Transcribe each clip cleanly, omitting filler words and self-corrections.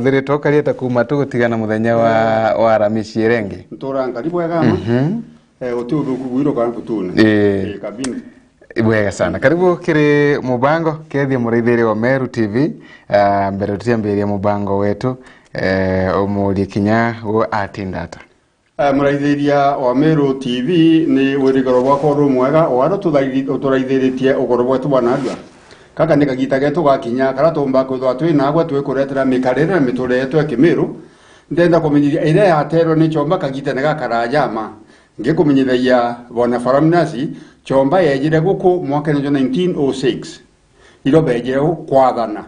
Thire toka rieta kuma tugutigana muthenya wa Aramisi Irenge. Ntora karibu yagama. Otu kuwiro kana putuna. Kabini. Ibwega sana. Karibu kiri mubango kethia muraithiri wa Meru TV. Mbere tutiambiria mubango wetu omuri kinya wo atindata. Muraithiria wa Meru TV ni wirigoro gwako rumwega waro turaithiritie ugoro bwetu banadwa. Kaka ni kagita getu gakinya kara tumba kuthwa twina gwa twikuretera mikarire mitureto ekimiru ndenda kumenyiria ire atero ni chomba kagita nega karajama ngikumenyithia bona Faramnasi chomba yejire guku mwaka 1906 ilo beje kwathana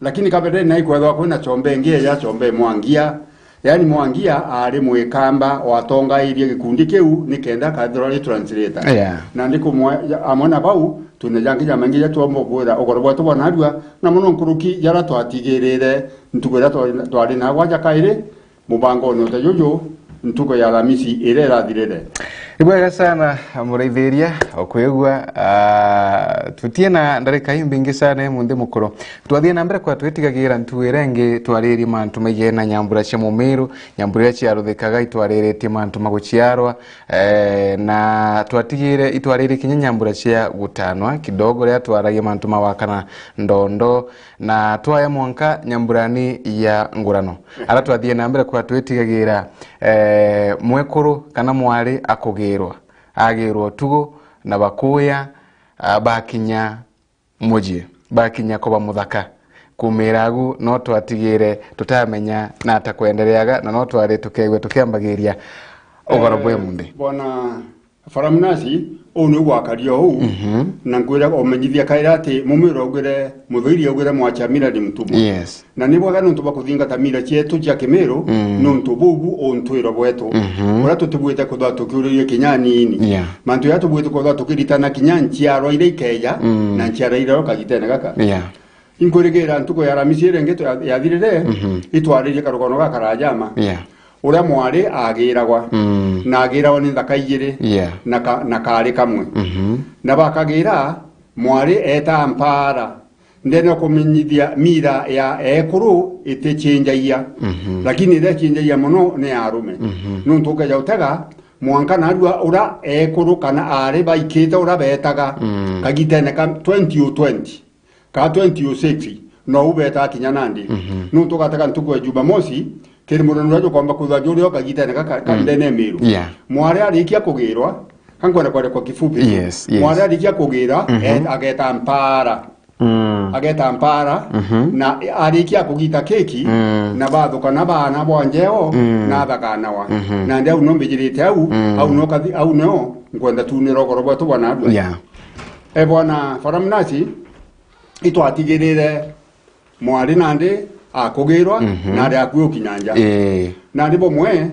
lakini kabere na ikwethwa kwina chombe ngie ya chombe mwangia yani mwangia ari mwikamba watonga irie gikundi kiu nikenda kathorali translator na ndiko amona bau tunejangira mangira twombo gwira ogorobwa tubonadwa na muno nkuruki yara twatigirire ntugwira twari na gwaja kaire mubango no tajojo ntuko ya Aramisi ire rathirire. Ibwega sana muraithiria okwegwa tutie na ndarika imbingi sana munde mukoro twathie na mbere kwa twitigagira ntuirenge twariri mantu maige na nyambura cia mumiru nyambura cia ruthikaga itwariretie mantu maguciarwa na twatigire itwariri kinya nyambura cia gutanwa kidogo ria twaragia mantu mawakana ndondo na twaya mwanka nyamburani ya ngurano ara twathie na mbere kwa twitigagira mwekuru kana mwari akugirwa agirwo tugo na bakuya bakinya muji bakinya koba muthaka kumiragu no twatigire tutamenya na atakwendereaga na no twari tukegwe tukiambagiria ogorobwe munde bona Faramnasi onu gwakario hu na ngwira omenyithia kaira ati mumiro gwire muthoiri ogwire mwachamira ndi mtubu na nibwo gano ntuba kuthinga tamira cietu cia kimiro no ntububu ontwiro bwetu ora tutubwite kuthwa tukiuririe kinyani ini mantu ya tubwite kuthwa tukiritana kinyanchi aro ile ikeja na nchiara ile rokagitene gaka inkurigera ntuko ya Aramisi Irenge yathirire itwaririe karugono gakarajama ura mwari agiragwa na agiragwa ni thaka igiri na kari kamwe na bakagira mwari eta mpara ndeno kumenyithia mira ya ekuru itechenjaia lakini ile chenjaia muno ni arume nuntu kaja utaga mwanka narua ura ekuru kana ari baikite ura betaga kagitene ka 2020 ka 2006 no ubeta kinyanandi nuntu kataka ntuko Jumamosi kiri murano rajo kwamba kuthajuri okagitene kaka ndene miru mwari arikia kugirwa kankora kwa kifupi mwari arikia kugira ageta mpara ageta mpara na arikia kugita keki na bathuka na bana bwanjeo na thakanawa na ndia unombijirite au no ngwenda tunira gorobwa tubona bwana Faramnasi itwatigirire mwari nande akugirwa na ari akuyo kinyanja na ndipo mwe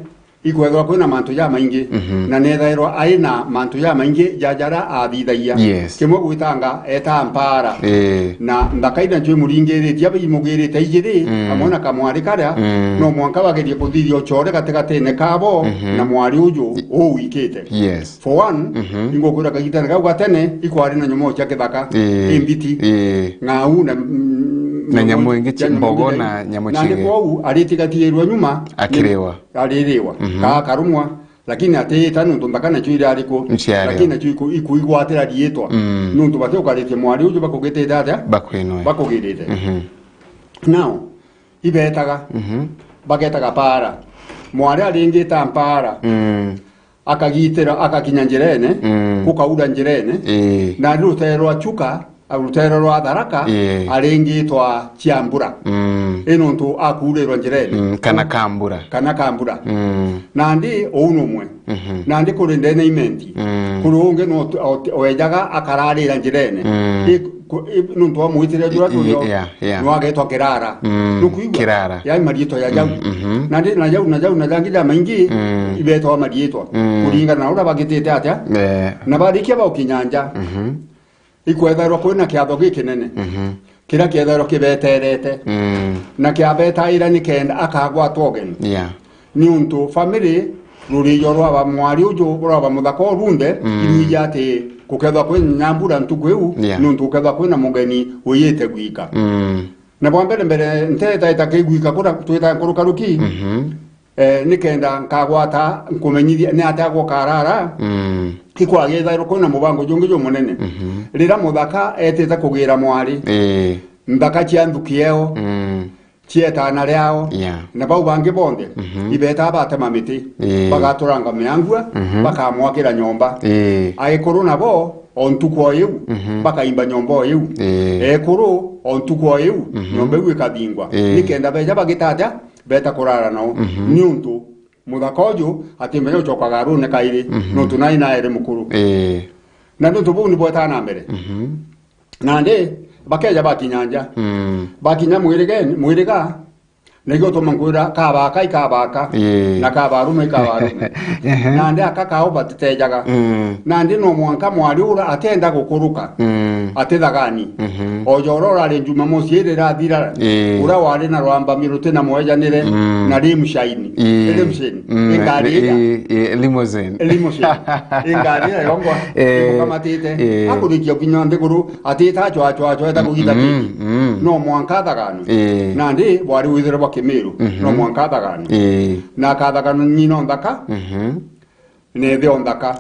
ikwethwa kwina mantu ya maingi na nethairwa aina mantu ya maingi jajara athithaia kimwe gwitanga eta mpara na ndakaida ncwe muringiritie abimugirite igiri amona kamwari karia no mwanka bagerie kuthithio chore gategatene kabo na mwari uju o wikite for one ingokura kagitana gau gatene ikwari na nyomo cia kithaka imbiti ngau na nyamu ingi mbogo na nyamu chingi na nipo aritigatirwa nyuma akirewa ka karumwa lakini ateta nuntu mbakana chuira ariko lakini chuiko ikuigwatira rietwa nuntu batyo karete mwari uju bakugete data bakugirite now ibetaga bagetaga para mwari aringita mpara akagitira akakinya njirene kukauda njirene na rutero achuka arutero rwa tharaka aringitwa Chiambura ino ntu akurerwa njirene kana kambura nandi ounumwe nandi kurinde na imenti kurunge no oejaga akararira njirene nuntu amwitire jura tuyo no agetwa kirara kirara ya marieto ya jau nandi na jangira maingi ibetwa marieto kuringa na ura bagitete atya na barikia ba kinyanja ikwetherwa kwina kiatho gikinene kira kietherwa kibeterete na kiabetaira ni kenda akagwatwo geni ni untu family ruriyo rwa mwari uju rwa muthaka runde iruya ati kukethwa kwina nyambura ntuku iu nuntu kethwa kwina mugeni uyite gwika na mbere nteta itakiguika kura twita nkurukaruki nikenda nkagwata nkumenyithia ni atagwo karara kikwagetha iroko na mubango jungi jo munene rira muthaka etete kugira mwari ndaka cianthukieo cietana riao na bau bangi bonde ibeta bate mamiti bagaturanga miangua bakamwakira nyomba aikuru nabo ontuko yu bakaimba nyomba yu ekuru ontuko yu nyomba yu ikabingwa nikenda beja bagitata beta kurara nao nyuntu mudakoju atimenya uchokaga rune kaire no tunai na ere mukuru na ndo tubu ni bota na mbere nande bakeja bakinyanja bakinya mwirega nego to mangura kabaka ikabaka na kabarume ikabarume nande akakao batejaga nande no mwanka mwariura atenda gukuruka atethagani ojorora le Jumamosi ere rathira ura wari na rwamba mirute na mwejanire na rimshaini rimshaini ingari limousine ingari yongwa kama tete akurikia kinyande guru ateta chwa eta kugita no mwanka thagani nande wari withira bakemiru no mwanka thagani na kathagani nyino ndaka ne the ondaka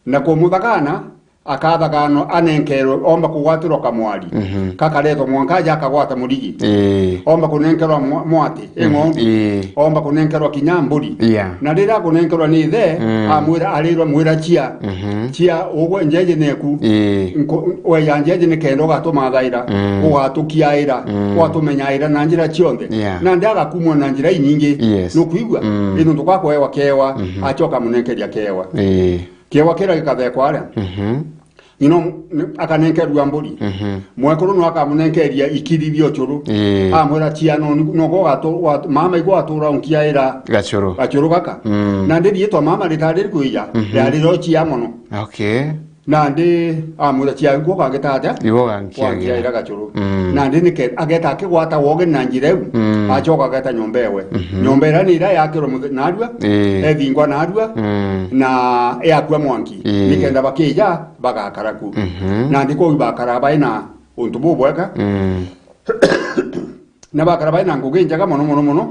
na kumuthagana akathagano anenkero omba kugwatiro kamwari kakareto mwankaja akagwata murigi omba kunenkerwa mwati eng'ombe omba kunenkerwa kinyamburi na rira kunenkerwa ni the amwira arirwa mwira chia ogwe njeje neku we yanjeje ne kendo gatuma thaira ugatukiaira watumenyaira na njira chionde na ndaga kumwa na njira inyingi no kuigwa ino tukako ewa kewa achoka munenkeria kewa kera gikathekwa ara akanenkerwa mburi mwekuru no akamunenkeria ikiribio churu amwera chiano no go mama igwa atura unkiaira gachuru kaka na ndiri yetwa mama ritari kuija yari rochi ya mono na ndi amwera chia go kagitata iwo gankiaira gachuru na ndi nike ageta akigwata woge na njireu achoka ageta nyombewe nyombera ni ira yakiro narua ethingwa narua na yakwa mwanki nikenda bakija bagakaraku na ndiko bakaraba ina untubu bweka na bakaraba ina nguginjaga mono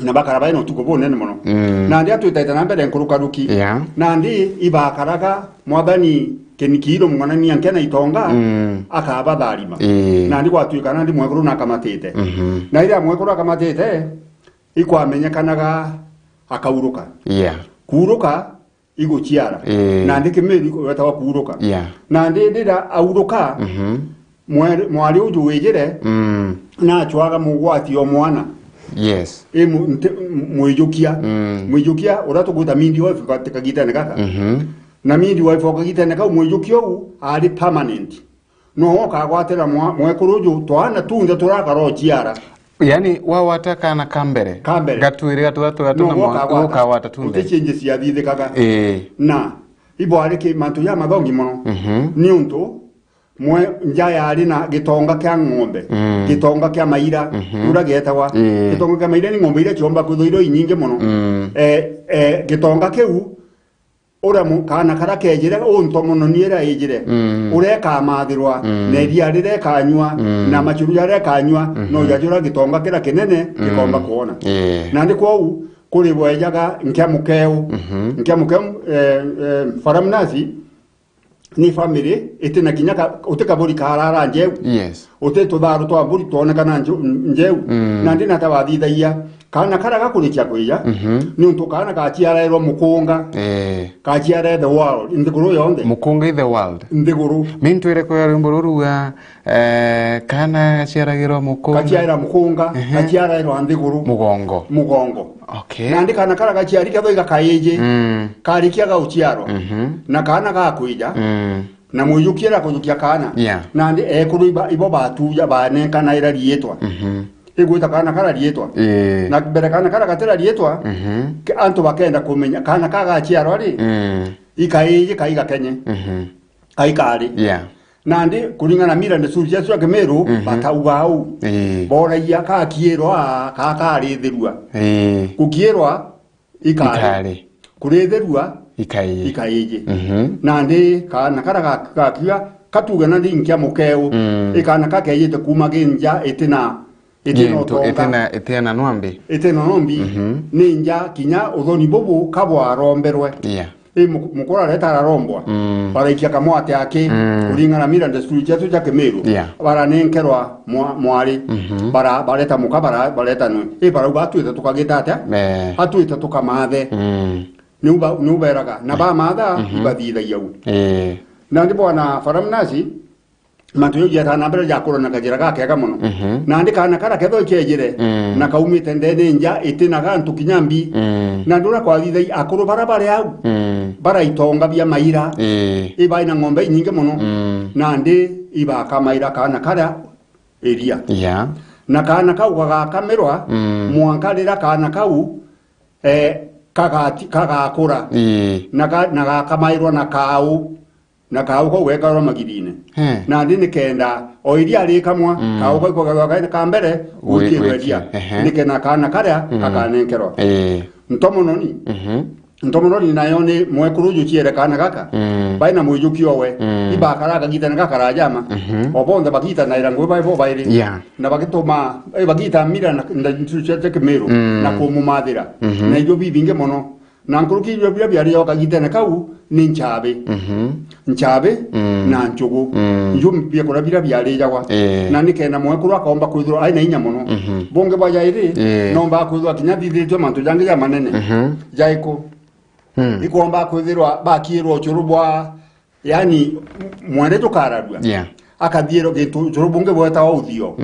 na bakaraba ina tukubo nene mono na ndi atuitaita na mbere nkurukaruki na ndi ibakaraga mwathani kenikiro mwana ni ankena itonga akaba tharima na ndi gwatuika na ndi mwekuru na kamatete na ira mwekuru akamatete ikwamenyekanaga akauruka kuruka iguchiara na ndi kimeri wetawa kuruka na ndi ndira auruka mwari uju wejere na chwaga mugwati o mwana mwijukia uratuguta mindi wa fika gitane kaka na mindi wa fika gitane kaka mwijukio ari permanent no kagwatira mwekuruju twana tunde turakaro chiara yani wawataka na kambere gatuire gatu na kawata tunde changes ya thithe kaka na ibo arike mantu ya mathongi mono ni untu mwe njaya ari na gitonga kya ng'ombe gitonga kya maira ura getagwa gitonga kya maira ni ng'ombe ira chomba kuthuiro inyinge mono gitonga keu ura kana kara kejire onto mono niera ejire ureka mathirwa na iria rire kanywa na machuru yare kanywa no yajura gitonga kira kinene gikomba kuona na ndiko kuri bwejaga nkemukeu faramnazi ni family itina kinyaka utekaburi karara njeu utetutharu twa mburi tuonekana njeu na ndina tawathithaia kana karaga kurikia kuija ni untu kana gachiarairwo mukunga gachiara the world ndiguru yonde mukunga the world ndiguru mintwire ko rumbo ruruga kana gachiaragirwo mukunga gachiara mukunga gachiarairwo ndiguru mugongo na ndikana karaga chiarika thoiga kaije karikia ga uchiaro na kana ga kuija na muyukira kujukia kana na ndi ekuru ibo batuja bane kana ira rietwa igwita kana kara rietwa na bere kana kara gatera rietwa ke antu bakenda kumenya kana kaga chiaro ari ikaije kaiga kenye aikari na ndi kuringana mira ne surja swa kemeru batauau bora ya ka kierwa ka ritherua kukierwa ikari kuritherua ikaije na ndi kana kara gakia katuga na ndinkia mukeu ikana kakeyete kuma genja etina etena nombi ninja kinya uthoni bobo kabwa romberwe mukora leta rarombwa para ikia kamwate ake uringana mira ndesturi chetu cha Kemeru bara nenkerwa mwari bara bareta mukabara bareta no bara ubatu ita tukageta ata atu ita tukamathe nuberaga na ba matha bathitha yau na ndipo na faramnasi mantu yo jeta na mbere yakoro na kajira gake muno na ndika na kara ketho kejire na kaumite ndene nja itina gantu kinyambi na ndura kwa thithai akoro barabara yau bara itonga bia maira iba ina ng'ombe nyinge muno na ndi iba kamaira kana kara eria na kana kau gagamerwa mwankalira kana kau kagakura na gakamairwa na kau na kauko wekaro magirine na ndini kenda oiria ari kamwa kauko ikogaga ka mbere ukiwedia nikena kana karia kakanenkerwa ntomononi nayo ni mwekuruju chiere kana gaka baina mujukio we ibakaraga gitana gakara jama obonda bagita na irango baibo bairi na bagitoma bagita mira na ntuchete Kemeru na kumumadira na ijo bibinge mono na nkuruki bya bya yo kagitana kau ni nchabe na nchugu njum pia kora bira bya lejawa na nikena mwekuru akomba kwithura aina inya muno bonge baja iri nomba kwithura kinyathithitwe mantu jange ya manene jaiko ikomba kwithirwa bakirwo churubwa yani mwende tukaradwa akathiero gitu churubunge bweta wa uthio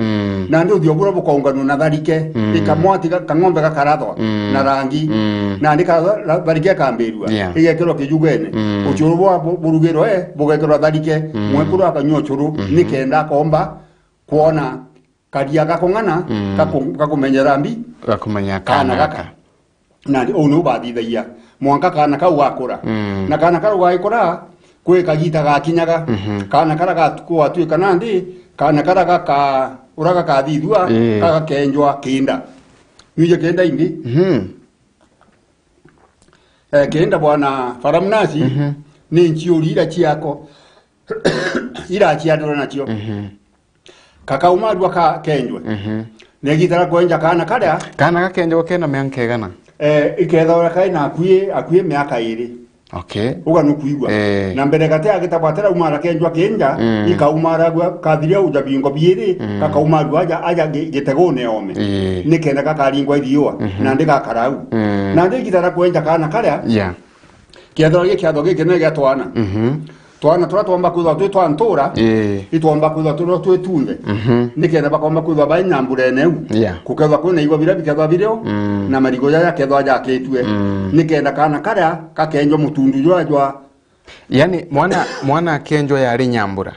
na ndi uthio bura bukongano na tharike ikamwati kang'ombe gakarathwa na rangi na ndika tharike kambirwa igekero kijugene uchurubwa burugero bugekero tharike mwekuru akanywa churu nikenda komba kuona kadia gakongana kakumenya rambi gakumenya kana gaka na ono bathithaia mwanka kana kau gakura na kana kau gaikura kwe kagita gakinyaga kana karaga tukwa tuika nandi kana karaga ka uraga kathithua kaga kenjwa kinda yuje kenda indi kenda bwana faramnasi ni nchiurira chiako ira chiadora nacho kakaumadwa ka kenjwe negitara kwenja kana kakenjwa kena meankegana ikethora kaina akuye miaka iri uga nukuigwa na mbere gate agitabatera umara kenjwa kenja ikaumara gwa kathiria ujabingo biiri kakaumadwa aja gitegone ome nikenda kakaringwa iriwa na ndika karau na ndikitara kwenja kana karia kiathora gike ne gatwana twana twamba kuthwa twitwantura itwamba kuthwa twituthe nikenda bakomba kuthwa banyambure neu kukethwa kwina igwa bira bikethwa bireo na marigo ya kethwa jaketwe nikenda kana karia kakenjo mutundu jwa yani mwana kenjo yari nyambura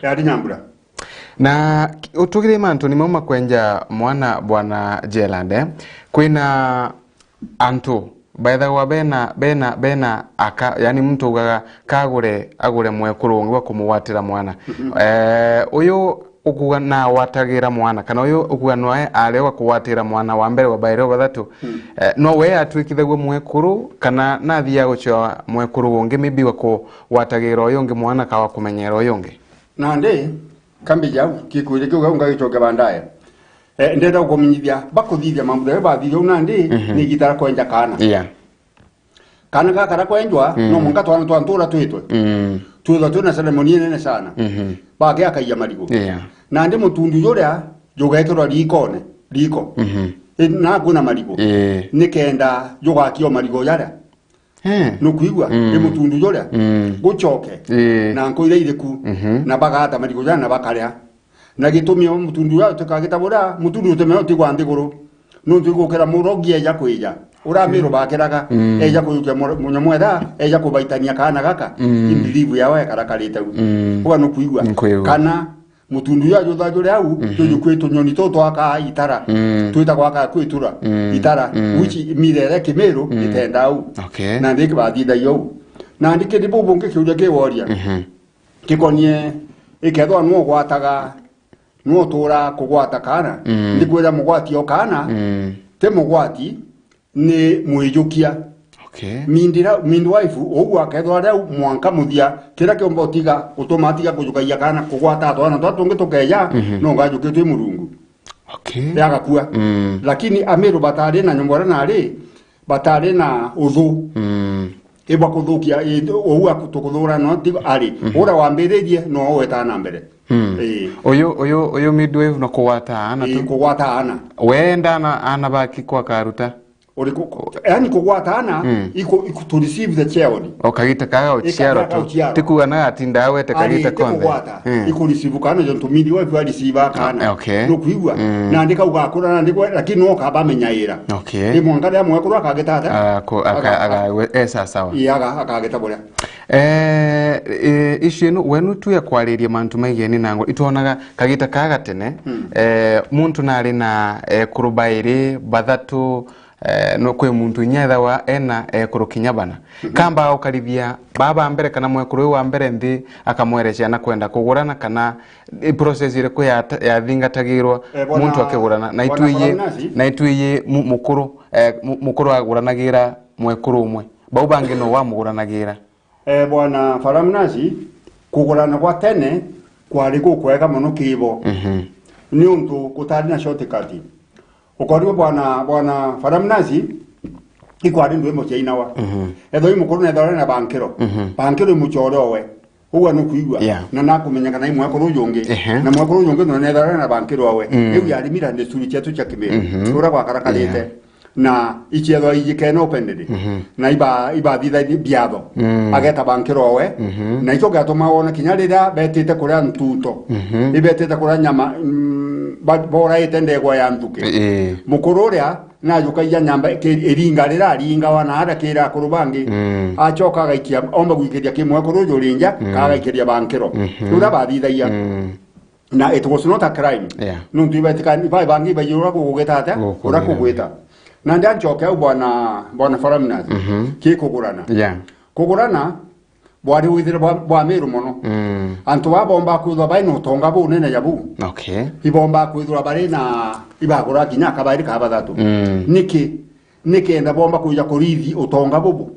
na utugire mantu ni mama kwenja mwana bwana Jelande kwina antu baitha wa bena aka yani mtu ugaga agure mwekuru ngwa kumuwatira mwana uyu ukuga na watagira mwana kana uyu ukuga noe alewa kuwatira mwana wa mbere wa baire bathatu no we atwikithagwo mwekuru kana nathia gucho mwekuru ungi maybe wako watagira uyu ungi mwana kawa kumenyera uyu ungi nande kambi jau kikwire kiuga ungagichoke bandaye ndenda kumenyithia bakuthithia mambo ya bathithio nandi ni gitara kwenja kana kana gakara kwenjwa no munga twantura twitwe tutho tuna ceremony nene sana bage akaiya marigo nandi mutundu yuria jugekirwa riko na kuna marigo nikenda jugakio marigo yara nukuigwa mutundu yuria guchoke na nkoire iriku na bagata marigo yara na bakaria na gitumi mutundu ya tukagitabura mutundu utemeo tigwa ndiguru nuntu gukera murogie ya kwija uramiro bakeraga eja kuyuke munyamweda eja kubaitania kana gaka imbilivu yawe karakarita uga nukuigwa kana mutundu ya jotha jore au tuju kwetu nyoni toto aka itara tuita kwa aka kwetura itara wichi mirere Kemeru itenda au na ndike bathida yo na ndike dibubunge kiuje ke woria kikonie ikethwa no gwataga no tura kugwata kana ndikwira mugwati o kana te mugwati ni mwijukia Okay. Midwife ogu akethwa reu mwanka muthia kira kiombo tiga automatica kujukaia kana kugwata twana twatungi tukeja no ngajukitwe murungu. Okay. Yagakua. Lakini amiru batari na nyumbora nari batari na udhu. Eba kuthukia ogu akutukuthura no tigo ari ora wambiririe no wetana mbere. Oyo midwife no kugwata ana tu. Kugwata ana. Wenda ana baki kwa karuta. Yani kugwata ana to receive the child. Okagita kaga ochiaro tu. Tikuwa na atinda wete kagita konde. Iko receive kana jonto midwife receive kana. Okay. No kuigwa. Na ndika ugakura na ndikwa lakini no kaba menyaira. Okay. Ni mwangara mwekuru akageta ata. Esa sawa. Yaga akageta boria. Ishinu wenu tu ya kwariria mantu maigeni nango itonaga kagita kaga tene muntu nari na kurubairi bathatu no kwe muntu nyetha wa ena kurukinyabana kamba ukaribia baba mbere kana mwekuru wa mbere ndi akamwerecia na kwenda kugurana kana process ile ko ya thingatagirwa muntu akigurana na ituiye mukuru aguranagira mwekuru umwe bau bangi no wa muguranagira bwana Faramnazi kugurana kwa tene kwari gukwega muno kibo ni untu kutari na shortcut ukoriwo bwana Faramnazi ikwari ndwe moche inawa etho imukuru na thore na bankiro muchorowe uwa no kuigwa na nakumenya kana imwekuru yonge na mwekuru yonge no ne thore na bankiro we ewu yari mira ndi suri chetu cha kimero ura kwa karakalete na ichietho ijikena opendede na iba thitha biatho ageta bankiro we na icho gatuma wona kinyarira betete kuria ntuto ibetete kuria nyama bora itendegwa ya ntuke mukuru ria na yukaia nyamba eringa ringa wana hada kira kurubangi achoka agaikia omba guikiria kimwe kuru yurinja kagaikiria bankiro ura bathithaia na it was not a crime no tuibetika vai bangi bayura kugeta ata ura kugweta na ndanchoke bwana Faramnazi kikugurana kugurana bwari withira bwa miru muno antu babomba kwithwa baino tonga bu nene yabu ibomba kwithwa bari na ibagura kinya kabairi ka bathatu niki enda bomba kuja kurithi utonga bubu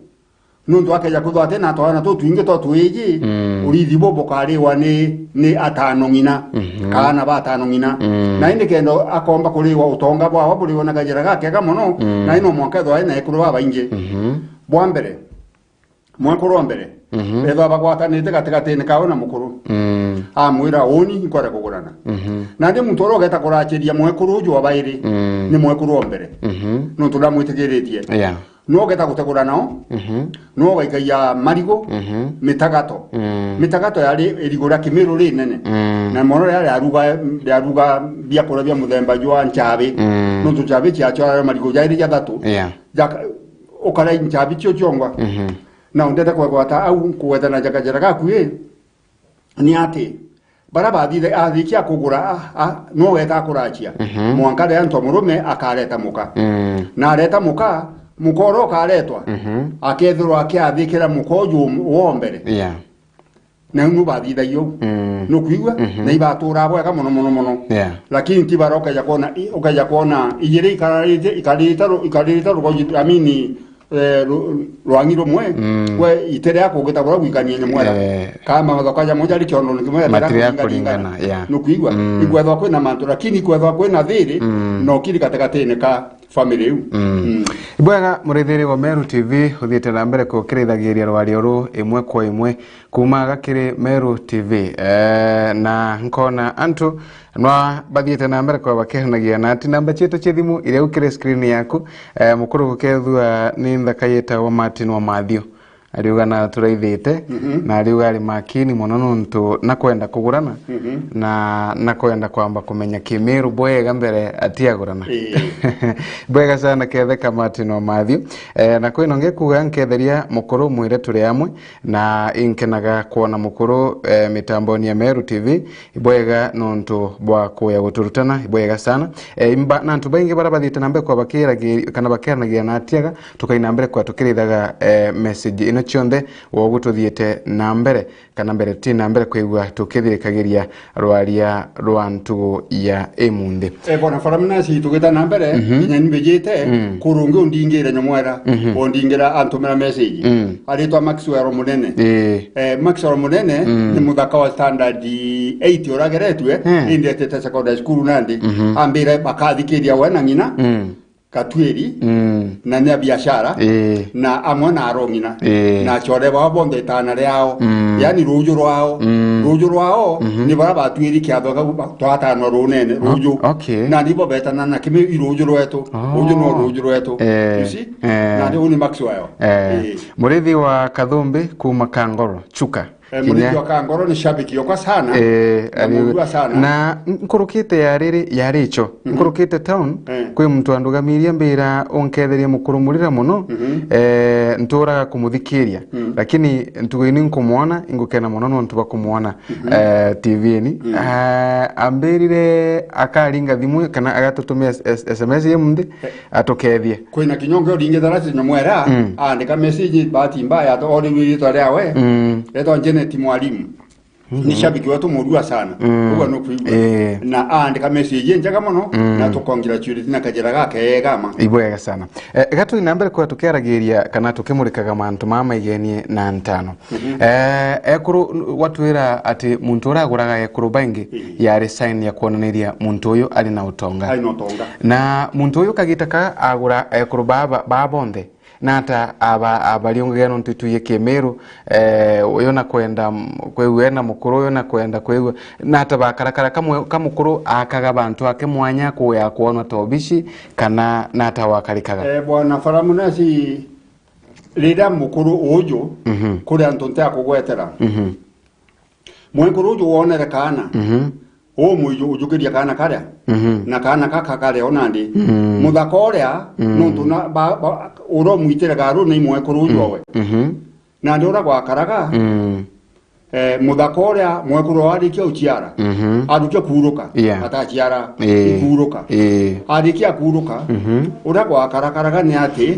nundu akeja kwithwa tena twana tu twinge to twiji urithi bubu kariwa ni atano ngina kana batano ngina na indi kendo akomba kuriwa utonga bwa buri wona gajira gake ga muno na ino mwakethwa ina ikuru baba inge bwa mbere mwakuru mbere etho bagwatanite gatigati-ini kao na mukuru amwira oni ikware kugurana na ndi muntu urogeta kurachiria mwekuru uju abairi ni mwekuru mbere no turamwitigiritie no geta gutegurana no gaikaia marigo mitagato yari erigura kimiru ri nene na mono yari aruga bia kora bia muthemba jwa nchabe no tuchabe chiacho marigo yari jathatu ukara nchabe cio chongwa na undeta kwa gwata au kuwethana jakajara gakuye ni ati baraba thithe athikia kugura no weta kurachia mwankare anto murume akareta muka na areta muka mukoro karetwa akethirwa akiathikira mukoju wombere na ngu bathitha yo no kuigwa na ibatura bwega muno lakini tibaroka yakona ijire ikarita rugoji amini rwangiro mwe we itere yako gitagora gwikania nyamwera kama mathokaja moja rikiono nikimwe kulingana no kuigwa igwethwa kwina mantu lakini kwethwa kwina thiri no kiri katakatene ka family yu ibwega murithiri wa Meru TV uthiete na mbere kukirithagiria rwario ru imwe kwa imwe kuma gakiri Meru TV na nkona antu no bathiete na mbere kwa bakehanagia na ati namba chetu chithimu ile ukire screen yaku mukuru gukethua ni nthakayeta wa Martin wa Mathio ariuga na turaithite na ariuga ari makini muno nuntu nakwenda kugurana na nakwenda kwamba kumenya kimiru bwega mbere atiagurana bwega sana ketheka Martin wa Mathio na kwino ngekuga nketheria mukuru mwire turi amwe na inkenaga kuona mukuru mitamboni ya Meru TV bwega nuntu bwa kuya guturutana bwega sana na ntu baingi barabathite nambe kwa bakira kana bakiranagia na atiaga tukaina mbere kwa tukirithaga message ino chionde wogu tuthiete na mbere kana mbere ti na mbere kwigwa tukithirikagiria rwaria rwantu ya emunde bona faramnasi tugeta na mbere inya nibejete kurunge undingire nyomwera ondingira antumira message aritwa Maxwell Munene Maxwell Munene ni muthaka wa standard 8 orageretwe indete secondary school nandi ambire bakathikiria wana ngina Katweri na nya biashara na amona arongina na chore babo ndetana ryao yani ruju rwao ni bara batwiri kyathoga twatano runene ruju na nibo betana na kimi ruju rwetu ruju rwetu usi na ndio ni Maxwell murithi wa Kathumbi kuma Kangoro Chuka murithi wa Kangoro ni shabiki yokwa sana na nkurukite yaricho nkurukite town kwi muntu andugamiria mbira onketheria mukurumurira muno ntoraga kumuthikiria lakini ntugoini nkumwona ingukena muno no ntuba kumwona TV ni ambirire akaringa thimu kana agatutumia SMS yemunde atokethie kwina kinyonge odinge darasi nyomwera andika message bati mbaya to ori wito ryawe eto Janet mwalimu ni shabiki wetu mudua sana uba no kuigwa na andika message njaga muno na tukongratulate na kajira gake gama ibwega sana gatu inambere kwa tukerageria kana tukimurikaga mantu mama igenie na ntano ekuru watwira ati muntu uraguraga ekuru bangi yari sign ya kuonaniria muntu uyu ali na utonga na muntu uyu kagitaka agura ekuru babonde nata abaliongera ntutuye Kemeru oyona kwenda kwewena mukuru oyona kwenda kwewe nata bakarakara kamukuru akaga bantu ake mwanya ko ya kuona tobishi kana nata wakarikaga bwana Faramunasi lida mukuru ojo kuri antonte akugwetera mukuru ojo wonera kana o muyo ujukiria kana karia na kana kaka kare onandi muthakoria nuntu na uro muitira garu ni mwe kurujowe na ndora gwakaraga muthakoria mwe kuru arikia uchiara arukia kuruka atachiara kuruka arikia kuruka ura gwakarakaraga ni ati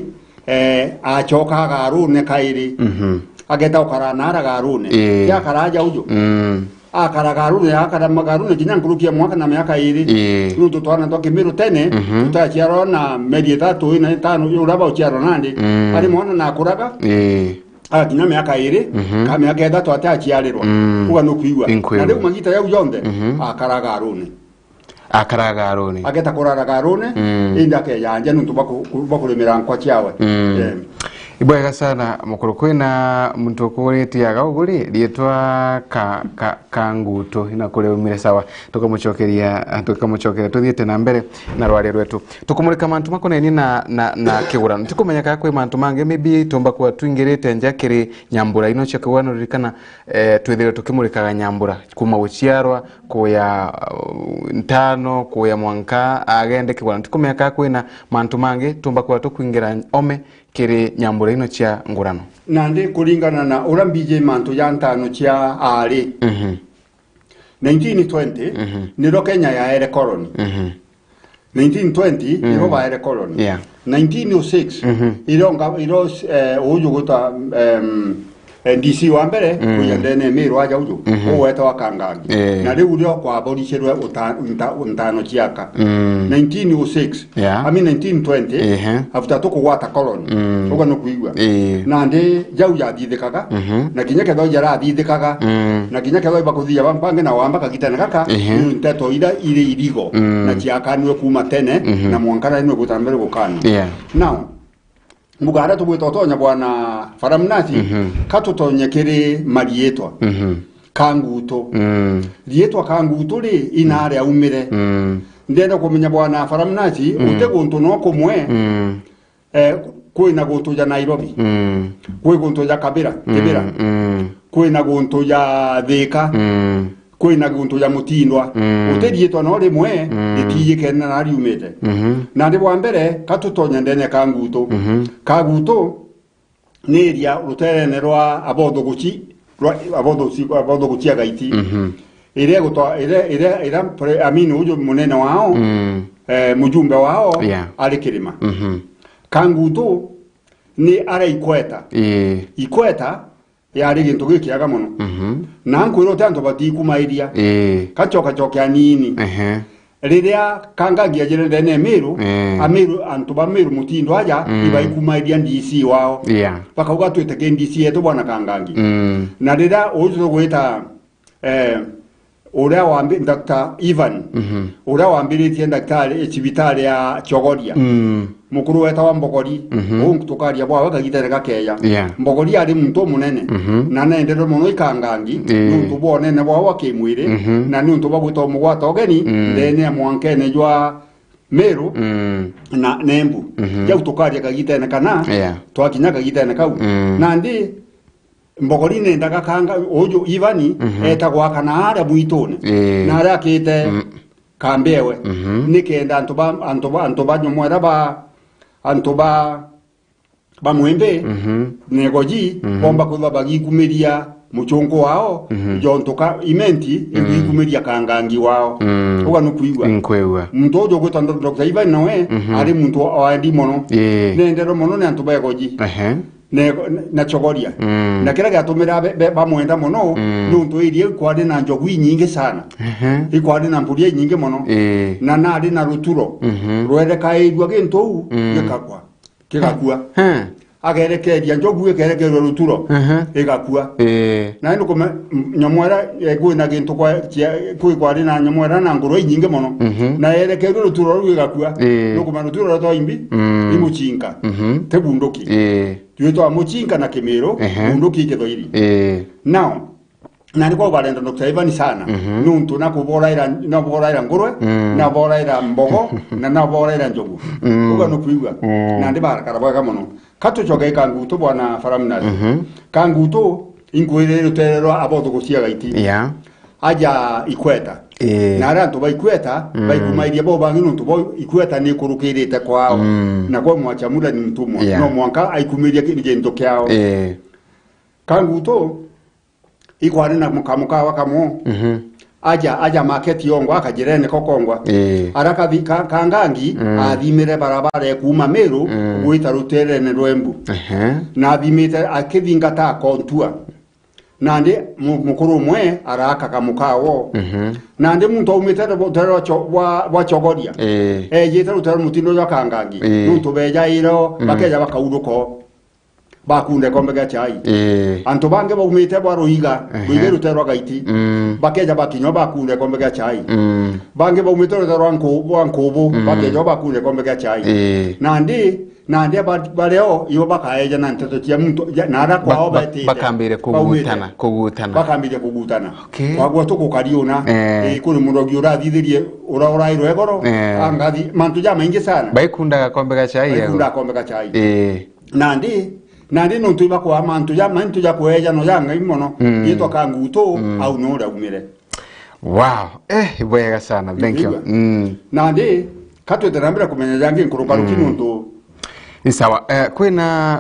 achoka garu ne kairi ageta ukara nara garu ne ya karaja ujo akaragaru akara magaru kinya nkurukia mwaka na miaka iri nuto twana toke miru tene tutachiaro na medieta to ina tano uraba uchiaro nandi ari mwana na kuraga kinya miaka iri ka miaka ethatu atachiarirwa kuga no kuigwa na riu magita yau yonde akaragaruni ageta kuraragaruni inda ke yanje nuntu bakurimira nkwa chiawe ibwega sana mukuru kwina muntu kuretiaga uguri rietwa kanguto ina kule umire sawa tukamuchokeria tuthiete na mbere na rwari rwetu tukumurika mantu makoneni na kigurano tikumenya ka kwe mantu mange maybe tumba kwa twingirite njakiri nyambura ino cha kigurano rikana twethire tukimurikaga nyambura kuma uchiarwa kuya ntano kuya mwanka agende kigurano tikumenya ka kwina mantu mange tumba kwa tukwingira ome kiri nyambura ino chia ngurano nandi kuringana na urambije mantu ya ntano chia ari 1920 niro Kenya ya ere colony 1920 niro ba ere colony 1906 iro uju guta DC wa mbere kuyandene miro aja uju uweta wakangangi na riu rio kwa borisherwe ntano chiaka 1906 I mean 1920 after toko wata colony uga no kuigwa na ndi jau ya thithikaga na kinya ketho jara thithikaga na kinya ketho bakuthia bampange na wamba kagitana kaka nteto ida ile irigo na chiaka niwe kuma tene na mwankara niwe gutambere gukana now mugara tubwitotonya bwana Faramunasi katutonya kiri marietwa kanguto rietwa kanguto ri inare aumire ndenda kumenya bwana Faramunasi uteguntu no kumwe kwina guntu ya Nairobi kwi guntu ya Kibera kwina guntu ya Thika kwina guntu ya Mutindwa uterietwa no rimwe ritiye kena na riumete na ndi bwa mbere katutonya ndene kanguto kaguto neria ruterene rwa abodo guchi agaiti ire guto ire amini ujo munene wao mujumbe wao ali kirima kanguto ni ara ikweta ikweta yari gintu gikiaga muno na nkwiro tanto bati kumairia kachoka choka nini riria kangagia jere ndene miru amiru antuba miru mutindo aja iba ikumairia ndisi wao bakauga twete ke ndisi yetu bwana kangangi na riria uzo gwita ura wambi Dr. Ivan ura wambiritie daktari cibitari ya Chogoria mukuru weta wa Mbogori tukaria bwa wakagitera gakeya Mbogori ari muntu munene na nendero muno ikangangi nuntu bonene bwa wakimwire na nuntu bagwita mugwata ogeni ndene mwankene jwa Meru na Nembu ya tukaria kagitena kana twakinya kagitena kau na ndi Mbogori nendaga kanga ojo Ivani eta gwakana ara buitone na ara kite kambewe nikenda antoba nyomwera ba mwembe negoji bomba kuba bagikumeria muchongo wao jontoka imenti igikumeria kangangi wao uga nukuigwa nkwewa mtojo gwita Dr. Ivani nawe ari muntu awandi mono nendero mono ne antoba goji na Chogoria na kira gatumira bamwenda muno nuntu irie kwari na njogu nyingi sana ikwari na mpuria nyingi muno na nari na ruturo rwere kaigwa gintu gikakua agerekeria njogu ekerekerwa ruturo igakua na ino kuma nyamwera gwina gintu kwa kwari na nyamwera na ngoro nyingi muno na erekerwa ruturo rugakua no kuma ruturo to imbi imuchinka tebundoki tuito amuchinka na Kimiro bundoki kethoiri now nani kwa barenda Dr. Ivan sana nuntu nakuboraira ngurwe na boraira mbogo na boraira njogu uga nukuigwa na ndi barakara bwa muno katuchoka kanguto bwana Faramnas kanguto inkwire ruterero abodo guciaga iti aja ikweta na arantu baikweta baikumairia bo bangi nuntu bo ikweta ni kurukirite kwao na kwa mwachamula ni mtumwa no mwanka aikumiria kinigendo kyao kanguto ikwari na mukamuka wakamo aja market yongo akajirene kokongwa araka kangangi athimire barabara kuma Meru gwita ruterene Rwembu na athimite akithinga ta kontua nandi mukuru mwe araka kamukawo nandi muntu umite botero wa Chogoria yita rutero mutindo ya kangangi nuntu beja iro bakeja bakauruko bakunde kombe ga chai anto bange ba umite bwa Ruiga rutero gaiti bakeja bakinyo bakunde kombe ga chai bange ba umite rutero ankobo bakeja bakunde kombe ga chai nandi bareo iyo bakaeja na nteto cia muntu nara kwao bete bakambire kugutana bakambire kugutana kwagwa tukukariona kuri murogi urathithirie urairairo egoro angathi mantu ja maingi sana baikundaga kombe ga chai nandi nuntu bakwa mantu ja kueja no yanga imono yitwa kanguto au no raumire wow bwega sana thank you nandi katweterambira kumenya jangi nkurukaruki nuntu isawa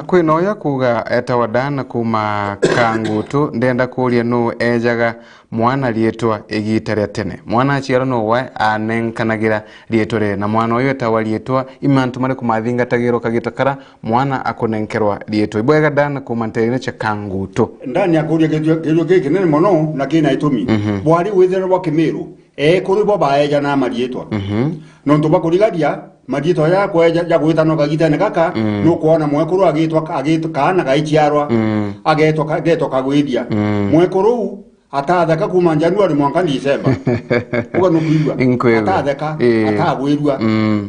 kwina oya kuga etawadana kuma kangutu ndenda kuria no ejaga mwana lietwa igita rya tene mwana aciara no wa anenkanagira lietore na mwana oyo etawalietwa imantu mare kumathinga tagiro kagitakara mwana akonenkerwa lietwa ibwega dana kuma nterine cha kangutu ndani akuria kejo kenene mono na kina itumi bwari wethera wa Kimiru kuri bo baeja na marietwa no nto bakurigaria majito ya kweja ya gwitano kagitane kaka no kuona mwekuru agitwa kana gaichiarwa agetwa kagwidia mwekuru atatheka kuma Januari mwaka December uga no kuigwa atatheka atagwirwa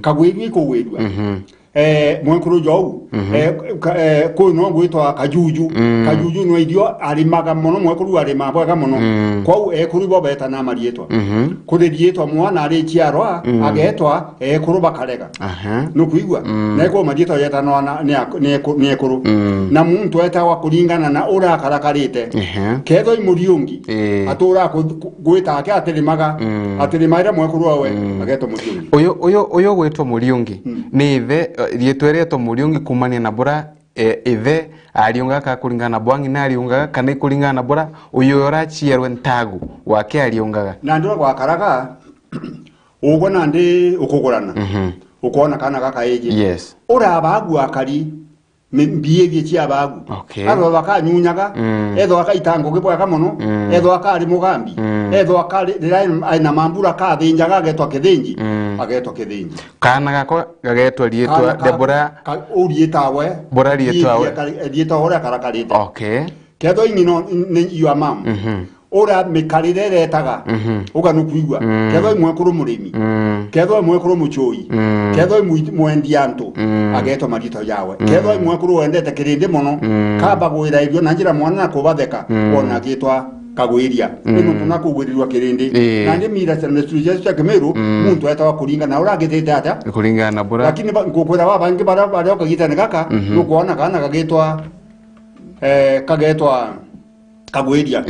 kagwirwa ikugwirwa mwekuru jou ko no gwitwa kajuju no idio arimaga mono mwekuru arima bwaga mono kwau kuri bo beta na marietwa kuri dietwa mwana ari chiarwa agetwa kuru bakarega no kuigwa na ko marietwa yeta no ne kuru na muntu etawa kuringana na ura karakarite ketho imuriungi atura gwita ake atirimaira mwekuru wawe agetwa muriungi oyo gwitwa muriungi ni ithe rietwereto muriungi kumania na bura ithe ariunga ka kuringana bwangi na ariunga kana kuringana na bura uyo orachiarwe ntagu wake ariungaga na ndoro gwakaraga ubona ndi ukugurana ukona kana kaka eje yes ura bagu akari mbiyevye cia bagu aro bakanyunyaga etho akaitango gibwa kamono etho akari mugambi etho akari aina mambura ka thinjaga agetwa kithinji agetwa kithinji kana gako gagetwa rietwa Debora urietawe bora rietwa ora karakarite ketho ingino your mom ora mekarire taga uganu kuigwa ketho imwe kuru murimi ketho imwe kuru muchoi ketho imwe mwendianto agetwa marito yawe ketho imwe kuru wendete kirinde muno kaba gwira irio na njira mwana kubatheka ona gitwa kagwiria ino tunakugwirirwa kirinde na ndi mira sana suje cha kemeru muntu etawa kuringa na ura gitete ata kuringa na bora lakini ngokwira wa bangi bara okagitane kaka nukuona kana kagetwa kagwiria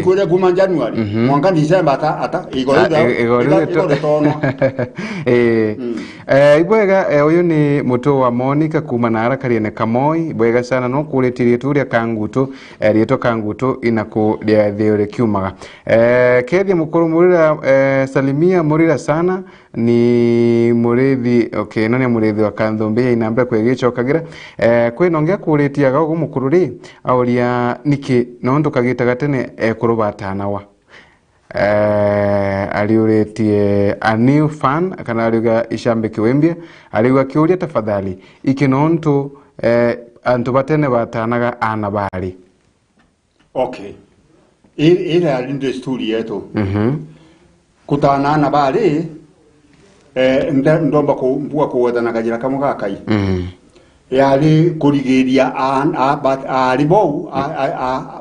nkwire kuma January mwaka December ata igorida tono ibwega uyu ni muto wa Monica kuma na arakariene Kamoi ibwega sana no kuretirie turia kanguto rieto kanguto inako dia theore kiumaga kethia mukuru murira salimia murira sana ni murethi no ni murethi wa Kanthombe inamba kwegicokagira kwinongea kuretiaga ugu mukuru ri auria niki nondo kagitaga tene kurubatanawa aliuretie a new fan kana aliuga ishambe kiwembia aliuga kiuria tafadhali ikinonto antu batene batanaga anabari ile alinde story yetu kutana anabari ndomba ko mbua ko wadana kajira kamuga kai yali kurigeria ari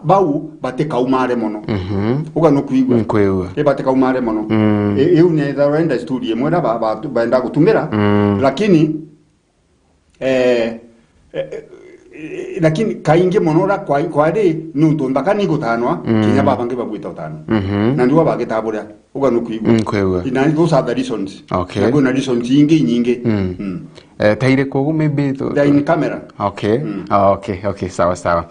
bau bate kaumare mono uga no kuigwa bate kaumare mono eu ne da renda studio mwera baenda kutumira lakini lakini kainge monora kwa ri nunto ndakani gutanwa kinya babange bagwita utano na nduwa bagetabura uga no kuigwa inani those are the reasons na na reasons nyingi taire kogu maybe to in camera okay sawa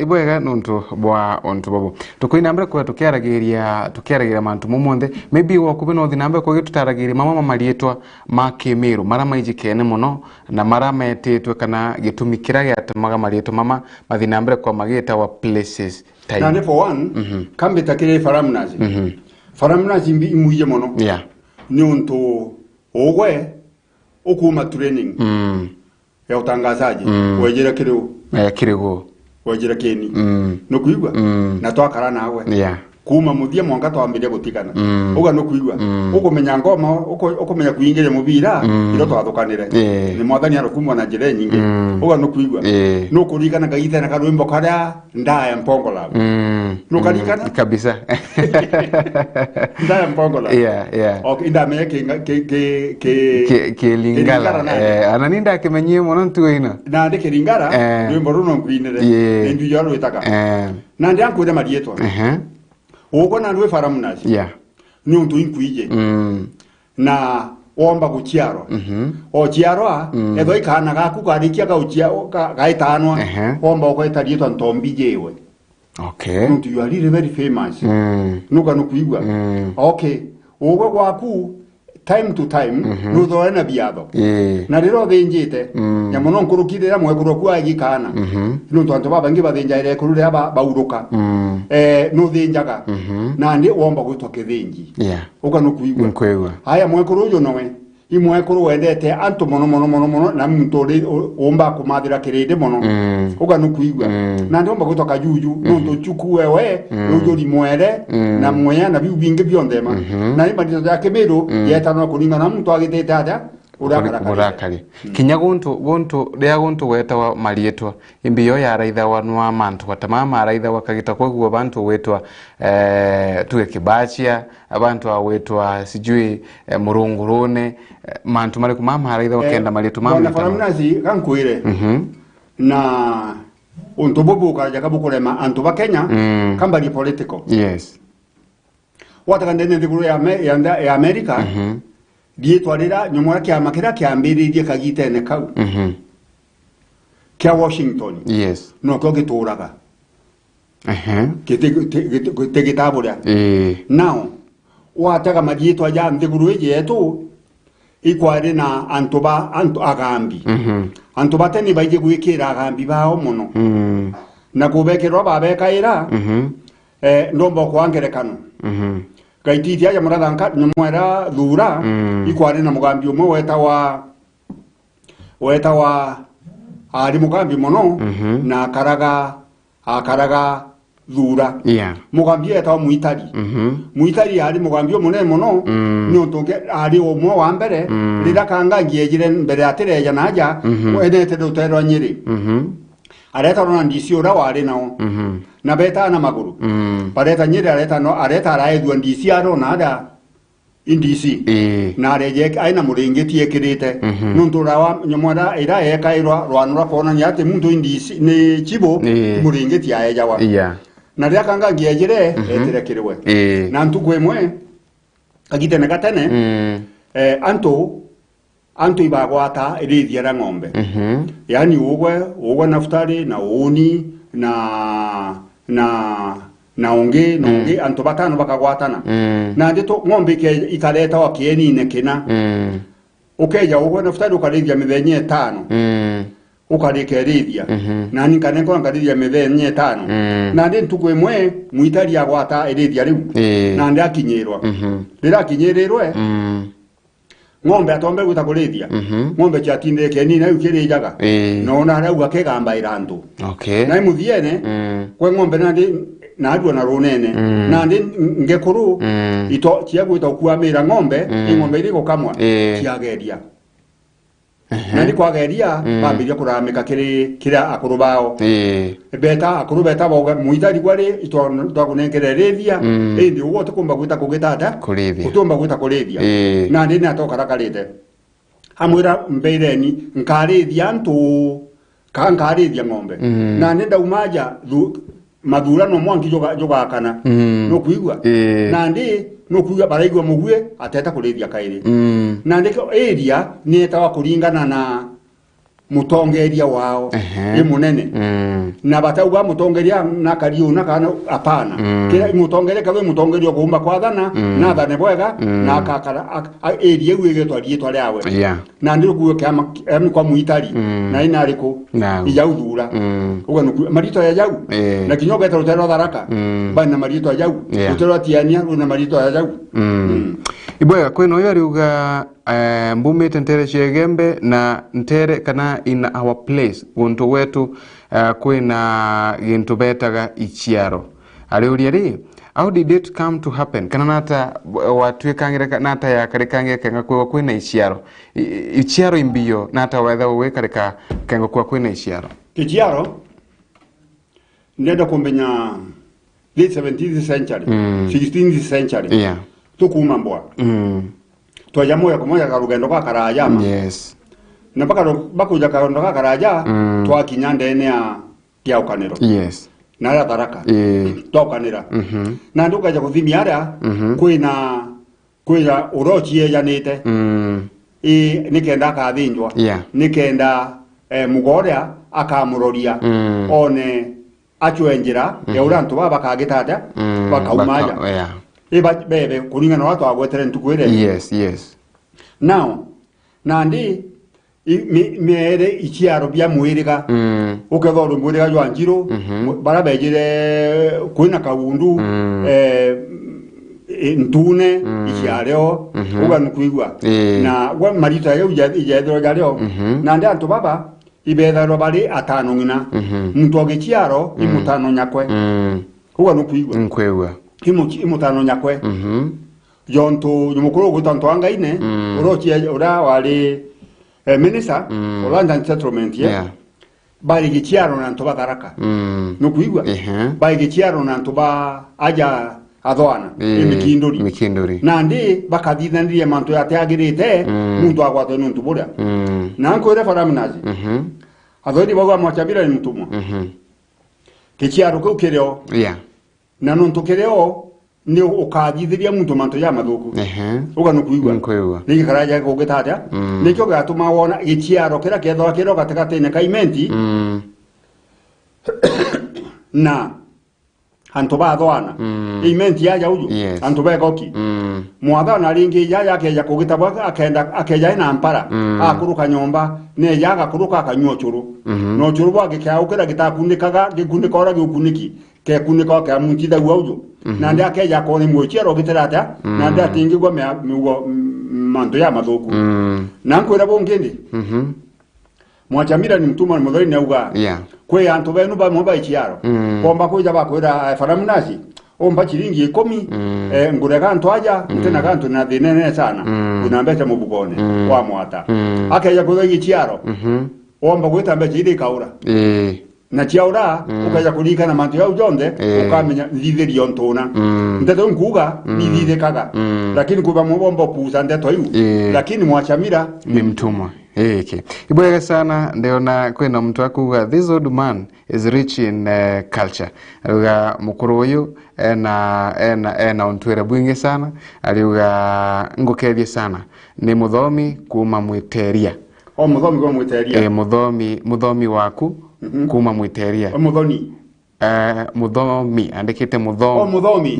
ibwega nuntu bwa ontu bobo tukuinambira kwa tukiaragiria mantu mumonde maybe wakubi no thinambe ko gitutaragiria mama marietwa makemeru mara maijikene muno na mara metetwe kana gitumikira gyatamaga marietwa mama mathinambira kwa mageta wa places time na for one kambe takire faramnazi faramnazi imuje muno ni untu ogwe okuma training ya utangazaji wejera kirigo wejera keni no kuigwa na twakara nawe kuma muthia mwanga twambire gutigana uga no kuigwa ukumenya ngoma ukumenya kuingire mubira iro twathukanire ni mwathani arokumwa na njire nyingi uga no kuigwa no kurigana gaitha na karwimbo karia ndaya mpongola no karigana kabisa ndaya mpongola okay ndame ke lingala ananinda kemenyie mono ntuina na ndike lingala rwimbo runo kwinire ndu yaro itaka na ndi ankuire marietwa uko na ndwe faramnazi ni untu inkuije na omba guchiarwa o chiarwa etho ikana gaku karikia ga uchia gaitanwa omba ukaita rietwa ntombi jewe untu you are really very famous nuka nukuigwa uko gwaku time to time nuthoe na biatho na riro thinjite nyamuno nkurukirira mwekuru kwa gikana nuntu antu babangi bathinjaire kurure bauruka nuthinjaga na ndi womba gwitwa kithinji uka nukuigwa haya mwekuru uyu nowe imwekuru wendete antu mono na muntu ri omba kumathira kirinde mono uka nukuigwa na ndi womba gwitwa kajuju nuntu chuku wewe ujuri mwere na mweya na biu bingi byondema na imba ya kemeru yetano kuninga na muntu agitete aja urakari kinya guntu ria guntu wetawa marietwa imbiyo ya raitha wanwa mantu watamama raitha wakagita kweguo bantu wetwa tuge kibachia abantu awetwa sijui murungurune mantu mari kumama raitha wakenda marietwa mama na faramnazi kankuire na untu bobo kaja kabukurema antu bakenya kambali political watakandene thiguru ya America dietwarira nyomora kya makira kyambiririe kagitene kau kya Washington no ko gituraga gitaburia now wataga marietwa ya thiguru yetu ikwari na antu agambi antu bateni baije gwikira gambi bao muno na kubekirwa babekaira ndombo kwangerekano gaitithia ya murathanka nyumwera thura ikwari na mugambi umwe weta ari mugambi muno na akaraga thura mugambi eta muitari muitari ari mugambi umwe muno nyontoke ari umwe wa mbere rira kanga ngiyejire mbere atireja naja wedete dutero nyiri areta rona ndisi ora wari nao na beta na maguru pareta nyiri areta raedwa ndisi arona ada indisi na reje aina muringeti ekirite nuntura wa nyomora ira ekairwa rwanura kona nyate muntu indisi ne chibo muringeti aeja wa na ria kanga ngiyejire etirekirwe na ntukwemwe agite na katene antu ibagwata irithia ng'ombe yani ugwe naftari na uni na unge antu batano bakagwatana na ndito ng'ombe ke ikaleta wakieni nekina ukeja ugwe naftari ukarithia mithenye 5 ukarikeerithia na nikaneko nkarithia mithenye 5 na ndi ntukwemwe muitari agwata irithia riu na ndi akinyirwa rira kinyirirwe ng'ombe atombe guta kurithia ng'ombe chatinde keni na ukirijaga no na rauga kegamba irandu na imuthiene kwe ng'ombe na adwa na runene na ndi ngekuru ito ciagwita kuamira ng'ombe ng'ombe iriko kamwa ciageria na ndi kwageria bambiria kuramika kira akurubao beta akurubeta boga muitari gwari ito ndakunengererethia ndi ugo tukumba gwita kugitata utumba gwita kurithia na ndi natoka rakarite amwira mbeireni nkarithia ntu kankarithia ng'ombe na ndi ndaumaja madura no mwangi joga kana no kuigwa na ndi no kuigwa baraigwa mugwe ateta kurithia kairi na ndiko area ni etawa kuringana na mutongeria wao munene na batauga mutongeria na kariu na kana apana kila mutongeria kawe mutongeria kuumba kwa thana na thane bwega na akakara area wige twari awe na ndiro kuyo kama kwa muitari na ina ariko ijauthura uga marito ya jau na kinyoga tarutero tharaka bana marito ya jau utero atiania na marito ya jau ibwega kwino yo ariuga mbumite ntere chegembe na ntere kana in our place guntu wetu kwina gintu betaga ichiaro ariuria ri how did it come to happen kana nata watwikangire nata ya karekange kenga kwina ichiaro imbio nata wetha we kareka kenga kwina ichiaro nenda kumbenya the 17th century 16th century tukuma mbwa twaja moya kwa moya karugendo kwa karajama na bakuja karondo ka karaja twakinya ndene ya ukaniro na ya baraka twakanira na ndukaja kuthimia ara kwina urochi yejanite nikenda kathinjwa nikenda mugoria akamuroria one achwenjira ya urantu baba kagitata bakaumaja bebe kuringana watu agwetere ntukwire now nandi mere ichiaro bya mwiriga ukethoro mwiriga jwa njiro barabejire kwina kawundu ntune ichiareo uga nukuigwa na gwa marita yo ijethero jareo nandi antu baba ibetharo bari atano ngina muntu ogichiaro imutano nyakwe uga nukuigwa imutano nyakwe jonto nyumukuru gutanto angaine urochi ura wali minister London settlement bali gichiaro na ntoba karaka nukuigwa bali gichiaro na ntoba aja adwana mikinduri nandi bakadithanire manto yateagirite muntu agwatwe nuntu buria nanko ire faraminazi athoni bagwa mwachabira ni mtumwa gichiaro ko kireo na nuntu kireo ni ukajithiria muntu manto ya mathuku uga nukuigwa ni karaja ko gitata ni kyo gatuma wona gichiaro kira ketho kiro gatakatene kaimenti na anto ba dwana imenti ya jauju anto ba goki mwatha na ringi ya akeja kugitaba akeja ina mpara akuruka nyomba ne yaga kuruka akanywa churu no churu bwa gikaukira gitakunikaga gikunika ora gikuniki ke kunika ka muntida gwaujo na ndi akeja ko ni mwochero gitirata na ndi atingi gwa manto ya mathuku na nkwira bongende mwachamira ni mtuma ni muthori neuga kwe antu benu ba moba ichiaro komba kuja bakwira faramunasi omba chiringi 10 ngurega antu aja mtena kantu na dhinene sana unambeta mubukone wa mwata akaja kuthigi chiaro omba gwita mbe chiri kaura na chiaura ukaja kulika na mantu ya ujonde ukamenya thithiri ontuna ndeto nkuga ni thithe kaga lakini kuba mubomba puza ndeto yu lakini mwachamira ni mtumwa ibwega sana ndeona kwena mtu akuga this old man is rich in culture aliuga mukuru uyu ena ontwera bwingi sana aliuga ngukethie sana ni muthomi kuma mwiteria muthomi kuma mwiteria muthomi waku kuma mwiteria muthomi andikite muthomi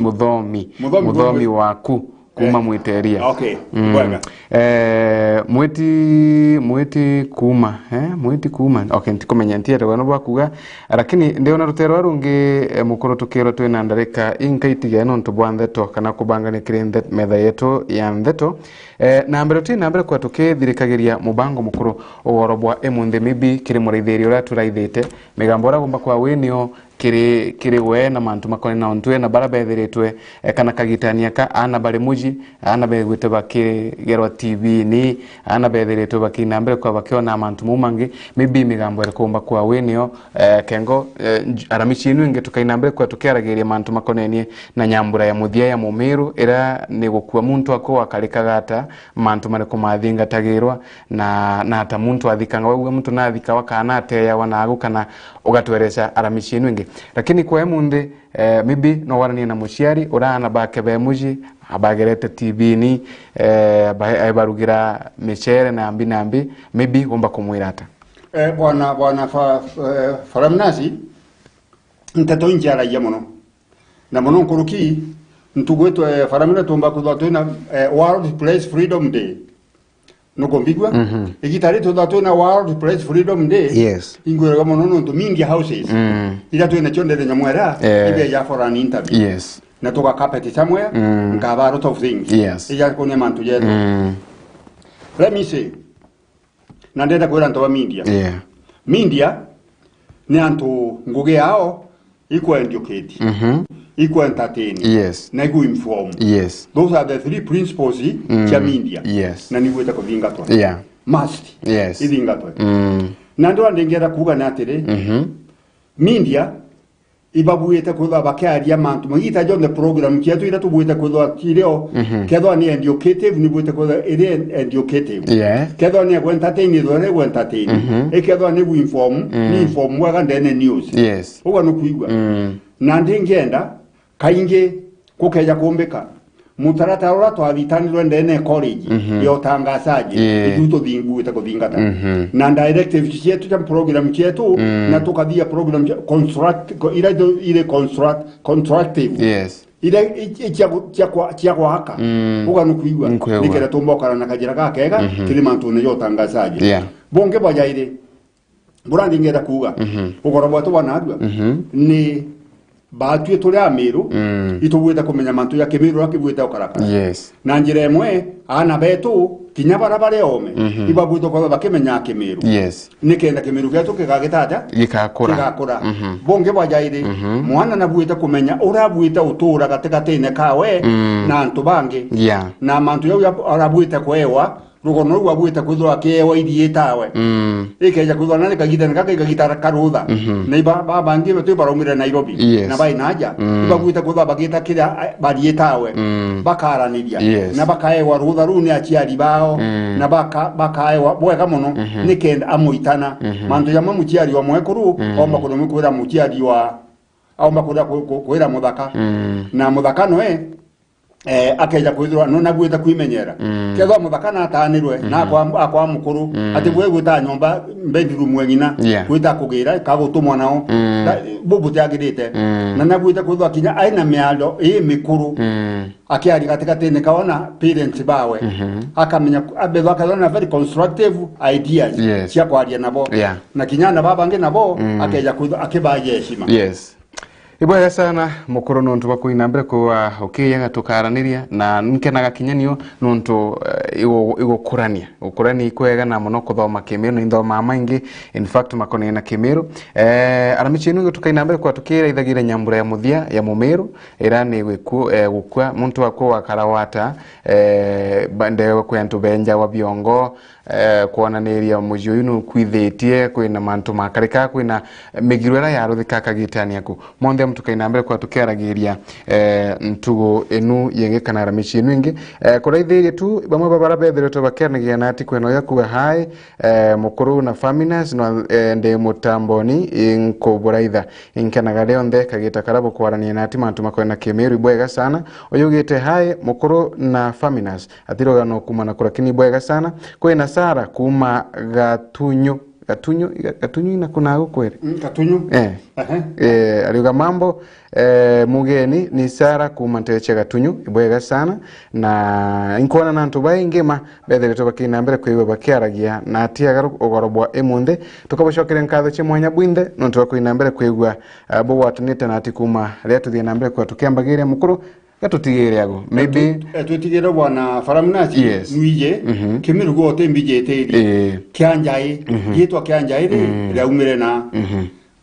waku kuma mwiteria okay bwana mwiti kuma okay ntikomenya ntiere wana bakuga lakini ndio na rutero rungi mukuru tukiro twina ndareka inkaitiga no ntubwanthe to kana kubangane kirinde metha yetu ya ntheto na mbere kwa tukithirikagiria mubango mukuru ogorobwa emunde mibi kiri muraitheri ura turaithite migambo ora gomba kwa wenio kiri we na mantu makone na ontwe na barabethiritwe kana kagitania ka ana bari muji ana begwite bakigerwa TV ni ana bethiritwe bakina mbere kwa bakiona mantu mumangi mibi migambo ere komba kwa wenio kengo aramichi inu inge tukaina mbere kwa tukerageria mantu makone na nyambura ya muthia ya mumiru era ni gukua muntu ako akalikagata mantu mare kumathinga tagirwa na hata muntu athikanga wewe muntu na athika wakana ateya wanagu kana ugatweresha aramichi inu inge lakini kwa emunde mibi no warani na muciari urana bake be muji abagerete TV ni barugira michere na ambi mibi gomba kumwirata bwana faramnasi ntato injara ya mono na mono kuruki ntugweto faramna tomba kudato na World Press Freedom Day no gombigwa igitari to dato na World Press Freedom Day yes ingwera mono no media houses ila to na chonde de nyamwera ibe ya for an interview yes na toka carpet somewhere ngaba a lot of things yes ija kone mantu yetu let me say na ndenda kwera ntoba media ni antu nguge yao iko educate iko entertain yes na iko inform yes those are the three principles cha media yes na niweta kuvinga to must yes ivinga to na ndo ndengera kuga na tere media ibabueta kuda bakaria mantu magita jonde program kietu ira tubueta kuda tireo kedo ni educative ni bueta kuda ire educative kedo ni entertain ni entertain kedo ni inform ni inform waga ndene news yes uga no kuigwa na ndingenda kainge kukeja kumbeka mutarata ora twavitanirwe ndene college yo tangasaje ituto thingu itakuvingata na directive cietu cha program cietu na tukadia program construct ile constructive yes ile chia kwa haka uga nukuigwa nikera tombokana na kajira kakega kilimantu ne yo tangasaje bonge bajaire burandi ngera kuga ugorobwa to wanadwa ni batue tuli amiru itubwita kumenya mantu ya kimiru akibwita ukaraka yes na njira emwe ana betu kinyabara bare ome ibabwita kwa bakimenya kimiru yes nikenda kimiru gatu kigagitata gikakura bonge bajaire mwana nabwita kumenya urabwita utura katikatene kawe na antu bange na mantu ya arabwita kwewa rugono rwabwita kuthwa kewa idietawe ikeja kuthwa nani kagitara karutha na baba ngibe tu baromire Nairobi na bai naja ibagwita kuthwa bagita kira badietawe bakaranidia na bakaewa rutha runi achiari bao na bakaewa bwega muno nikenda amuitana mantu ya mamuchiari wa mwekuru omba kudomu kwira muchiari wa omba kuda kwira muthaka na muthaka no akeja kwithirwa no nagwita kwimenyera ketho muthakana atanirwe na akwa mukuru ati bwe gwita nyomba bedroom wengina gwita kugira kagutumwa nao bubu tiagirite na nagwita kwithwa kinya aina mialdo mikuru akiari katikati ni kaona parents bawe akamenya abetho akaona very constructive ideas cia kwaria nabo na kinyana babange nabo akeja kwithwa akibaye heshima. Ibwega sana mukuru nontu bakuina mbere kwa okiyega tukaraniria na nkenaga kinyanio nontu igokurania ukurani kwega na muno kuthoma Kimiru ndo mama ingi in fact makone na Kimiru aramichinu tukaina mbere kwa tukira ithagire nyambura ya muthia ya Mumiru irani gukwa muntu wako wakarawata bande kwentu benja wa biongo kuonaniria mujo yunu kwithitie kwina mantu makarika kwina migirwera ya ruthika kagitania ku monde tukaina mbere kwa tukeragiria ntugo enu yengekana aramichi enu ingi kuraithirie tu bamwe babara bethere to bakernagia na ati kweno yakuwa hai mukuru na faminas no nde mutamboni inkoburaitha inkenaga leo nde kagita karabo kwarania na ati mantu makwena Kimiru ibwega sana oyugite hai mukuru na faminas atiroga no kumana kurakini ibwega sana kwena Sara kuma gatunyu ina kuna kweli gatunyu aliuga mambo mugeni ni Sara kuma nteche gatunyu ibwega sana na inkona nantu bayingema bethere to bakina mbere kwiwe bakiaragia na atia garu ogorobwa emunde tukabashokere nkatho che mwanya bwinde nontu bakwina mbere kwigwa bo watunite na ati kuma letu thie na mbere kwa tukembagiria mukuru gatutigire ago maybe tutigire bwana Faramnachi nuije Kimiru gote mbijete kyanjai gitwa kyanjai raumire na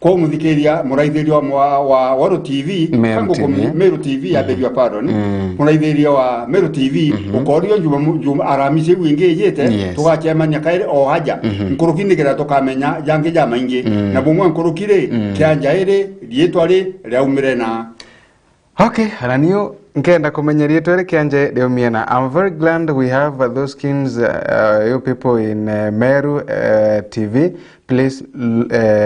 ko muthikiria muraithirio wa Waro TV kango ko Meru TV ya beg your pardon muraithirio wa Meru TV ukorio juma aramise wingejete tugakemanya kaire o haja nkurukinigera tukamenya jange jamaingi na bumwe nkurukire kyanjai rietwari raumire na. Okay, Ranio nkenda kumenyeria twere kianje leo miena. I'm very glad we have those skins you people in Meru TV. Please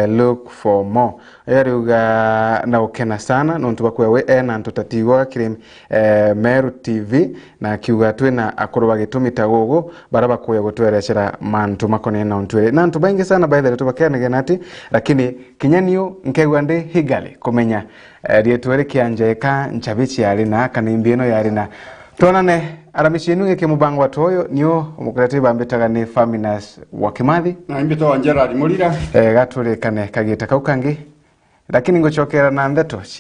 look for more. Yaruga na ukena sana nontu bakwewe na ntutatigwa kiri Meru TV na kiuga twena akoroba gitumita gogo baraba kuya gutwerecera mantu makone na ntwere na ntu baingi sana by the way tubakene nati lakini kinyanio nkegwa ndi higale kumenya rietwere kianje ka nchabichi yari na kanimbieno yari na tonane aramishinu yake mubango watoyo niyo umukurate bambetaga ni Faminas wa Kimathi na imbito wa Gerard Mulira gatule kane kagita kaukangi lakini ngochokera na ndeto